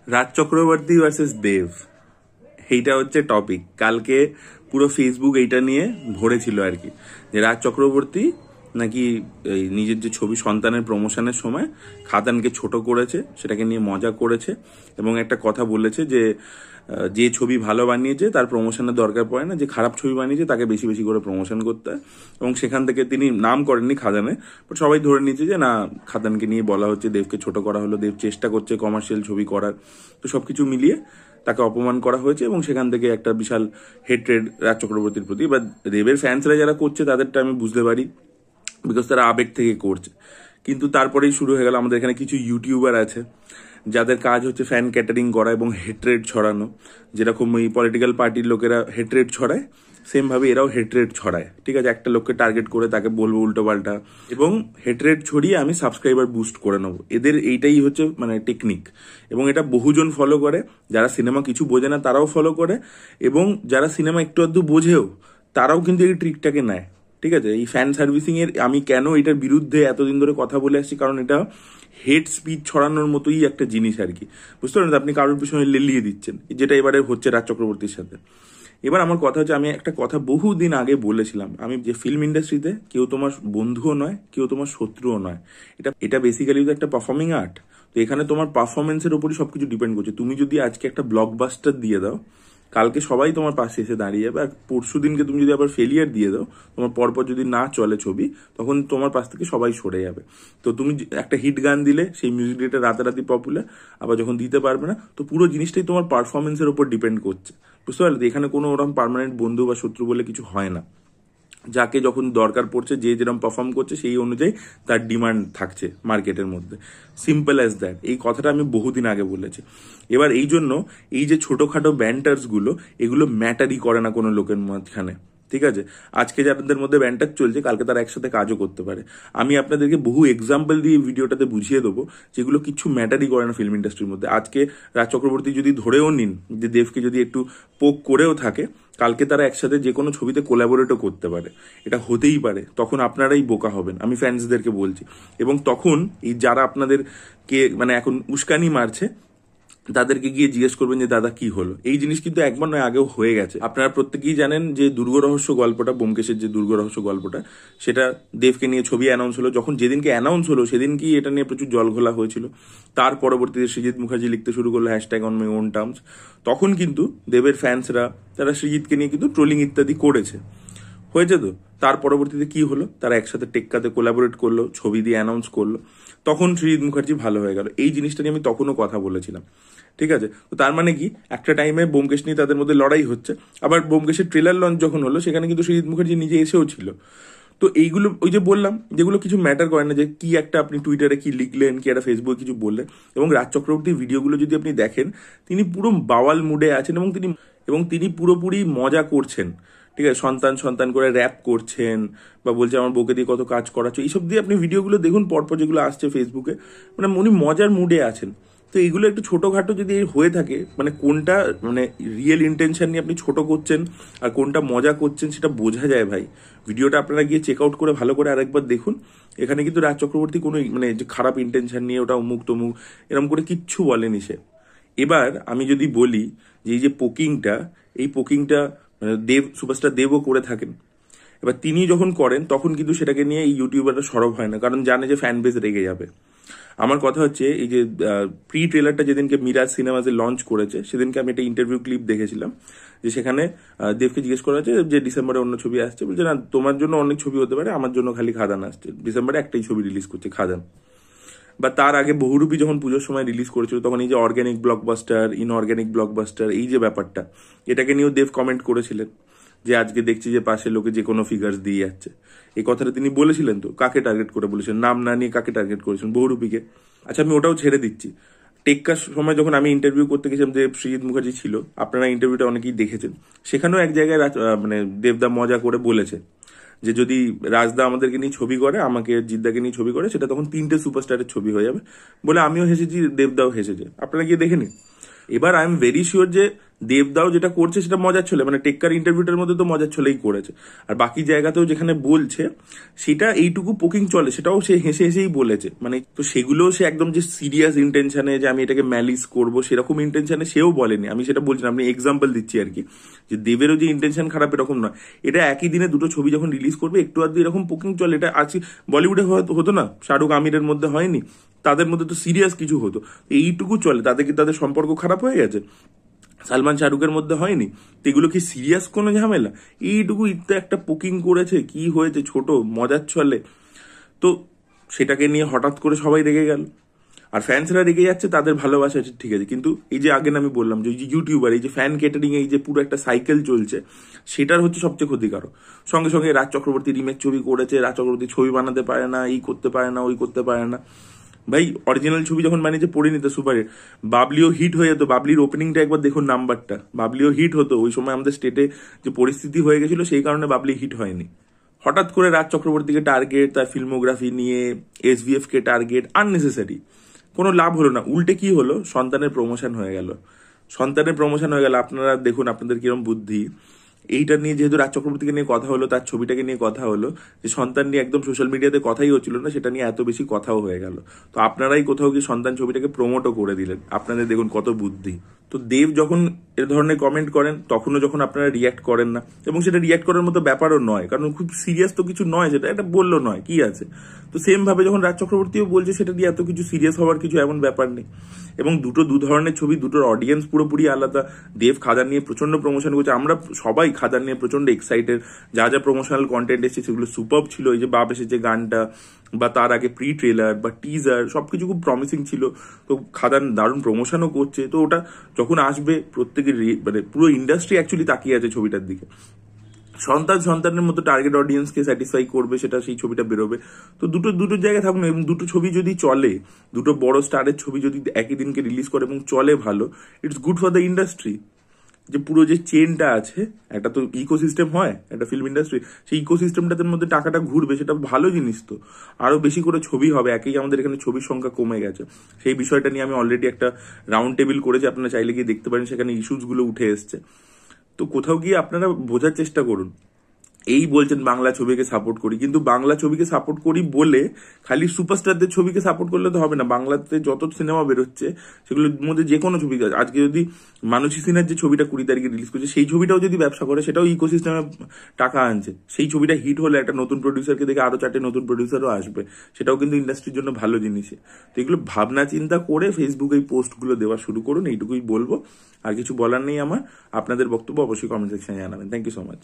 Raj Chakraborty versus দেব, এইটা হচ্ছে topic. কালকে পুরো ফেসবুক এইটা নিয়ে ভরেছিল আর কি, যে রাজ চক্রবর্তী নাকি নিজের যে ছবি সন্তানের প্রমোশনের সময় খাদানকে ছোট করেছে, সেটাকে নিয়ে মজা করেছে এবং একটা কথা বলেছে যে ছবি ভালো বানিয়েছে তার প্রমোশনের দরকার পড়ে না, যে খারাপ ছবি বানিয়েছে তাকে বেশি বেশি করে প্রমোশন করতে হয়। এবং সেখান থেকে তিনি নাম করেননি খাদানে, বাট সবাই ধরে নিচ্ছে যে না, খাদানকে নিয়ে বলা হচ্ছে, দেবকে ছোট করা হলো, দেব চেষ্টা করছে কমার্শিয়াল ছবি করার। তো সবকিছু মিলিয়ে তাকে অপমান করা হয়েছে এবং সেখান থেকে একটা বিশাল হেট্রেড রাজ চক্রবর্তীর প্রতি। বা দেবের ফ্যান্সরা যারা করছে তাদেরটা আমি বুঝতে পারি, বিকজ তারা আবেগ থেকে করছে। কিন্তু তারপরেই শুরু হয়ে গেল, আমাদের এখানে কিছু ইউটিউবার আছে যাদের কাজ হচ্ছে ফ্যান ক্যাটারিং করা এবং হেট্রেড ছড়ানো। যেরকম ওই পলিটিক্যাল পার্টির লোকেরা হেট্রেড ছড়ায়, সেম ভাবে এরাও হেট্রেড ছড়ায়। ঠিক আছে, একটা লোককে টার্গেট করে তাকে বলবো উল্টো পাল্টা এবং হেট্রেড ছড়িয়ে আমি সাবস্ক্রাইবার বুস্ট করে নেবো। এদের এইটাই হচ্ছে মানে টেকনিক, এবং এটা বহুজন ফলো করে। যারা সিনেমা কিছু বোঝে না তারাও ফলো করে, এবং যারা সিনেমা একটু আধটু বোঝেও তারাও কিন্তু এই ট্রিকটাকে নেয়। ঠিক আছে, এই ফ্যান সার্ভিসিং এর আমি কেন এটার বিরুদ্ধে এতদিন ধরে কথা বলে আসছি, কারণ এটা হেট স্পিচ ছড়ানোর মতোই একটা জিনিস আর কি। বুঝতে পারেন, আপনি কারোর পিছনে লেলিয়ে দিচ্ছেন, যেটা এবারে হচ্ছে রাজ চক্রবর্তীর সাথে। এবার আমার কথা হচ্ছে, আমি একটা কথা বহুদিন আগে বলেছিলাম, আমি যে ফিল্ম ইন্ডাস্ট্রিতে কেউ তোমার বন্ধুও নয়, কেউ তোমার শত্রুও নয়। এটা বেসিক্যালি তো একটা পারফর্মিং আর্ট। তো এখানে তোমার পারফরমেন্সের উপরই সবকিছু ডিপেন্ড করছে। তুমি যদি আজকে একটা ব্লকবাস্টার দিয়ে দাও, কালকে সবাই তোমার পাশে এসে দাঁড়িয়ে যাবে। আর পরশু দিনকে তুমি যদি আবার ফেলিয়ার দিয়ে দাও, তোমার পরপর যদি না চলে ছবি, তখন তোমার পাশ থেকে সবাই সরে যাবে। তো তুমি একটা হিট গান দিলে, সেই মিউজিক ভিডিওটা রাতারাতি পপুলার, আবার যখন দিতে পারবে না, তো পুরো জিনিসটাই তোমার পারফরমেন্সের উপর ডিপেন্ড করছে। বুঝতে পারলে? এখানে কোনো ওরকম পার্মানেন্ট বন্ধু বা শত্রু বলে কিছু হয় না। যাকে যখন দরকার পড়ছে, যে যেরকম পারফর্ম করছে, সেই অনুযায়ী তার ডিমান্ড থাকছে মার্কেটের মধ্যে। Simple as that. এই কথাটা আমি বহুদিন আগে বলেছি। এবার এই জন্য এই যে ছোটখাটো ব্যান্টার্স গুলো, এগুলো ম্যাটারই করে না কোনো লোকের মাঝখানে। ঠিক আছে, আজকে যাদের মধ্যে ব্যান্টার চলছে, কালকে তারা একসাথে কাজও করতে পারে। আমি আপনাদেরকে বহু এক্সাম্পল দিয়ে ভিডিওটাতে বুঝিয়ে দেবো যেগুলো কিছু ম্যাটারই করে না ফিল্ম ইন্ডাস্ট্রির মধ্যে। আজকে রাজ চক্রবর্তী যদি ধরেও নিন যে দেবকে যদি একটু পোক করেও থাকে, কালকে তারা একসাথে যে কোনো ছবিতে কোলাবোরেটও করতে পারে। এটা হতেই পারে। তখন আপনারাই বোকা হবেন, আমি ফ্যান্সদেরকে বলছি। এবং তখন এই যারা আপনাদেরকে মানে এখন উস্কানি মারছে, তাদেরকে গিয়ে জিজ্ঞেস করবেন যে দাদা কি হলো। এই জিনিস কিন্তু একবার নয়, আগেও হয়ে গেছে। আপনারা প্রত্যেকেই জানেন যে দুর্গ রহস্য গল্পটা, ব্যোমকেশের যে দুর্গ রহস্য গল্পটা, সেটা দেবকে নিয়ে ছবি অ্যানাউন্স হলো। যখন যেদিনকে অ্যানাউন্স হলো সেদিনকেই এটা নিয়ে প্রচুর জলঘোলা হয়েছিল। তার পরবর্তীতে সৃজিত মুখার্জি লিখতে শুরু করলো #OnMyOwnTerms। তখন কিন্তু দেবের ফ্যান্সরা তারা সৃজিতকে নিয়ে কিন্তু ট্রোলিং ইত্যাদি করেছে। হয়েছে তো। তার পরবর্তীতে কি হলো, তারা একসাথে টেক্কাতে কোলাবোরেট করলো, ছবি দিয়ে অ্যানাউন্স করলো। তখন সৃজিত মুখার্জি ভালো হয়ে গেল। এই জিনিসটা নিয়ে আমি তখনও কথা বলেছিলাম। ঠিক আছে, তো তার মানে কি, একটা টাইমে ব্যোমকেশ নিয়ে তাদের মধ্যে লড়াই হচ্ছে। আবার ব্যোমকেশের ট্রেলার লঞ্চ যখন হলো, সেখানে কিন্তু সৃজিত মুখার্জি নিজে এসেও ছিল। তো এইগুলো ওই যে বললাম, যেগুলো কিছু ম্যাটার করে না, যে কি একটা আপনি টুইটারে কি লিখলেন, কি একটা ফেসবুকে কিছু বললেন। এবং রাজ চক্রবর্তীর ভিডিওগুলো যদি আপনি দেখেন, তিনি পুরো বাওয়াল মুডে আছেন এবং তিনি পুরোপুরি মজা করছেন। ঠিক আছে, সন্তান সন্তান করে র্যাপ করছেন, বা বলছে আমার বউকে দিয়ে কত কাজ করাচ্ছে, এইসব দিয়ে আপনি ভিডিওগুলো দেখুন পরপর যেগুলো আসছে ফেসবুকে, মানে উনি মজার মুডে আছেন। তো এইগুলো একটু ছোটোখাটো যদি হয়ে থাকে, মানে কোনটা মানে রিয়েল ইন্টেনশন নিয়ে আপনি ছোট করছেন আর কোনটা মজা করছেন, সেটা বোঝা যায় ভাই। ভিডিওটা আপনারা গিয়ে চেক আউট করে ভালো করে আরেকবার দেখুন। এখানে কিন্তু রাজ চক্রবর্তী কোনো মানে যে খারাপ ইন্টেনশন নিয়ে ওটা অমুক তমুক এরকম করে কিচ্ছু বলেনি সে। এবার আমি যদি বলি যে এই যে পোকিংটা, এই পোকিংটা দেব, সুপারস্টার দেবও করে থাকেন। এবার তিনি যখন করেন তখন কিন্তু সেটাকে নিয়ে এই ইউটিউবাররা সরব হয় না, কারণ জানে যে ফ্যান বেস রেগে যাবে। আমার কথা হচ্ছে, এই যে প্রি ট্রেলারটা যেদিনকে মিরাজ সিনেমাসে লঞ্চ করেছে, সেদিনকে আমি একটা ইন্টারভিউ ক্লিপ দেখেছিলাম, যে সেখানে দেবকে জিজ্ঞেস করা হচ্ছে যে ডিসেম্বরে অন্য ছবি আসছে, বলছে না তোমার জন্য অনেক ছবি হতে পারে, আমার জন্য খালি খাদান আসছে। ডিসেম্বরে একটাই ছবি রিলিজ করছে, খাদান। বা তার আগে বহুরূপী যখন পুজোর সময় রিলিজ করেছিল, তখন এই যে অর্গ্যানিক ব্লকবাস্টার, ইনঅর্গ্যানিক ব্লকবাস্টার, এই যে ব্যাপারটা, এটাকে নিয়েও দেব কমেন্ট করেছিলেন যে আজকে দেখছি যে পাশের লোকে যে কোনো ফিগার্স দিয়ে যাচ্ছে। এই কথাটা তিনি বলেছিলেন। তো কাকে টার্গেট করে বলেছেন, নাম না নিয়ে কাকে টার্গেট করেছেন? বহুরূপীকে। আচ্ছা, আমি ওটাও ছেড়ে দিচ্ছি। টেক্কার সময় যখন আমি ইন্টারভিউ করতে গেছিলাম, যে সৃজিত মুখার্জি ছিল, আপনারা ইন্টারভিউটা অনেকেই দেখেছেন, সেখানেও এক জায়গায় মানে দেবদা মজা করে বলেছে যে যদি রাজদা আমাদেরকে নিয়ে ছবি করে, আমাকে জিদ্দাকে নিয়ে ছবি করে, সেটা তখন 3টে সুপারস্টারের ছবি হয়ে যাবে বলে আমিও হেসেছি, দেবদাও হেসেছে। আপনারা গিয়ে দেখে নিন। এবার আই এম ভেরি শিওর যে দেবদাও যেটা করছে সেটা মজার ছলে, মানে টেক্কার ইন্টারভিউটার মধ্যে তো মজার ছলেই করেছে। আর বাকি জায়গাতেও যেখানে বলছে সেটা এইটুকু পোকিং চলে, সেটাও সে হেসে হেসেই বলেছে। মানে তো সেগুলো সে একদম যে সিরিয়াস ইন্টেনশনে যে আমি এটাকে ম্যালিস করবো সেরকম ইন্টেনশনে সেও বলেনি। আমি সেটা বলছি না, আপনি এক্সাম্পল দিচ্ছি আর কি, যে দেবেরও যে ইন্টেনশন খারাপ এরকম নয়। এটা একই দিনে দুটো ছবি যখন রিলিজ করবে একটু আধটু এরকম পোকিং চলে, এটা আজকে বলিউডে হতো না, শাহরুখ আমিরের মধ্যে হয়নি, তাদের মধ্যে তো সিরিয়াস কিছু হতো, এইটুকু চলে। তাদের কি তাদের সম্পর্ক খারাপ হয়ে গেছে? সালমান শাহরুখের মধ্যে হয়নি? তো এগুলো কি সিরিয়াস কোনো ঝামেলা? এইটুকু ইত্যা একটা পোকিং করেছে, কি হয়েছে, ছোট মজার ছলে। তো সেটাকে নিয়ে হঠাৎ করে সবাই রেগে গেল। আর ফ্যান্সরা রেগে যাচ্ছে, তাদের ভালোবাসা আছে, ঠিক আছে, কিন্তু এই যে আগে আমি বললাম যে ইউটিউবার, এই যে ফ্যান ক্যাটারিং, এই যে পুরো একটা সাইকেল চলছে, সেটার হচ্ছে সবচেয়ে ক্ষতিকারক। সঙ্গে সঙ্গে রাজ চক্রবর্তী রিমেক ছবি করেছে, রাজ চক্রবর্তী ছবি বানাতে পারে না, এই করতে পারে না, ওই করতে পারে না। ভাই অরিজিনাল ছবি যখন বানিয়েছে পড়ে নিতে সুপারহিট। বাবলিও হিট হয়ে যেত, বাবলির ওপেনিংটা একবার দেখুন, নাম্বারটা, বাবলিও হিট হতো। ওই সময় আমাদের স্টেটে যে পরিস্থিতি হয়ে গেছিল সেই কারণে বাবলি হিট হয়নি। হঠাৎ করে রাজ চক্রবর্তীকে টার্গেট, তার ফিল্মোগ্রাফি নিয়ে এসভিএফ কে টার্গেট, আননেসেসারি, কোনো লাভ হলো না। উল্টে কি হলো, সন্তানের প্রমোশন হয়ে গেল। সন্তানের প্রমোশন হয়ে গেল, আপনারা দেখুন আপনাদের কিরম বুদ্ধি। এইটা নিয়ে যেহেতু রাজ চক্রবর্তীকে নিয়ে কথা হলো, তার ছবিটাকে নিয়ে কথা হলো, যে সন্তান নিয়ে একদম সোশ্যাল মিডিয়াতে কথাই হচ্ছিল না, সেটা নিয়ে এত বেশি কথাও হয়ে গেল। তো আপনারাই কোথাও কি সন্তান ছবিটাকে প্রমোটও করে দিলেন। আপনাদের দেখুন কত বুদ্ধি। তো দেব যখন এ ধরনের কমেন্ট করেন তখনও যখন আপনারা রিয়াক্ট করেন না, এবং সেটা রিয়াক্ট করার মতো ব্যাপারও নয়, কারণ খুব সিরিয়াস তো কিছু নয়, সেটা এটা বললো নয়, কি আছে। তো সেম ভাবে যখন রাজ চক্রবর্তীও বলছে, সেটা নিয়ে এত কিছু সিরিয়াস হওয়ার কিছু এমন ব্যাপার নেই। এবং দু ধরনের ছবি, দুটোর অডিয়েন্স পুরোপুরি আলাদা। দেব খাদান নিয়ে প্রচন্ড প্রমোশন করছে, আমরা সবাই খাদান নিয়ে প্রচন্ড এক্সাইটেড। যা যা প্রমোশনাল কন্টেন্ট এসেছে সেগুলো সুপার ছিল। এই যে বাপ এসেছে গানটা, বা তার আগে প্রি ট্রেলার বা টিজার, সবকিছু খুব প্রমিসিং ছিল। তো খাদান দারুণ প্রমোশনও করছে। তো ওটা যখন আসবে প্রত্যেকের মানে পুরো ইন্ডাস্ট্রি অ্যাকচুয়ালি তাকিয়ে আছে ছবিটার দিকে। সন্তানের মতো টার্গেট অডিয়েন্সকে স্যাটিসফাই করবে, সেটা সেই ছবিটা বেরোবে। তো দুটো জায়গায় থাকুন, এবং দুটো ছবি যদি চলে, দুটো বড় স্টারের ছবি যদি একই দিনকে রিলিজ করে এবং চলে ভালো, it's good for the industry. যে পুরো যে চেনটা আছে, একটা তো ইকোসিস্টেম হয় একটা ফিল্ম ইন্ডাস্ট্রি, সেই ইকোসিস্টেমটার মধ্যে টাকাটা ঘুরবে, সেটা ভালো জিনিস। তো আরো বেশি করে ছবি হবে, একেই আমাদের এখানে ছবির সংখ্যা কমে গেছে। সেই বিষয়টা নিয়ে আমি অলরেডি একটা রাউন্ড টেবিল করেছি, আপনারা চাইলে গিয়ে দেখতে পারেন, সেখানে ইস্যুস গুলো উঠে এসছে। তো কোথাও গিয়ে আপনারা বোঝার চেষ্টা করুন। এই বলছেন বাংলা ছবিকে সাপোর্ট করি, কিন্তু বাংলা ছবিকে সাপোর্ট করি বলে খালি সুপারস্টারদের ছবিকে সাপোর্ট করলে তো হবে না। বাংলাতে যত সিনেমা বেরোচ্ছে সেগুলোর মধ্যে যে কোনো ছবি, আজকে যদি মানুষী সিনহার যে ছবিটা 20 তারিখে রিলিজ করছে, সেই ছবিটাও যদি ব্যবসা করে, সেটাও ইকোসিস্টেমে টাকা আনছে। সেই ছবিটা হিট হলে একটা নতুন প্রডিউসারকে দেখে আরো 4টে নতুন প্রডিউসারও আসবে, সেটাও কিন্তু ইন্ডাস্ট্রির জন্য ভালো জিনিস। তো এগুলো ভাবনা চিন্তা করে ফেসবুকে এই পোস্টগুলো দেওয়া শুরু করুন, এইটুকুই বলবো। আর কিছু বলার নেই আমার। আপনাদের বক্তব্য অবশ্যই কমেন্ট সেকশনে জানাবেন। Thank you so much.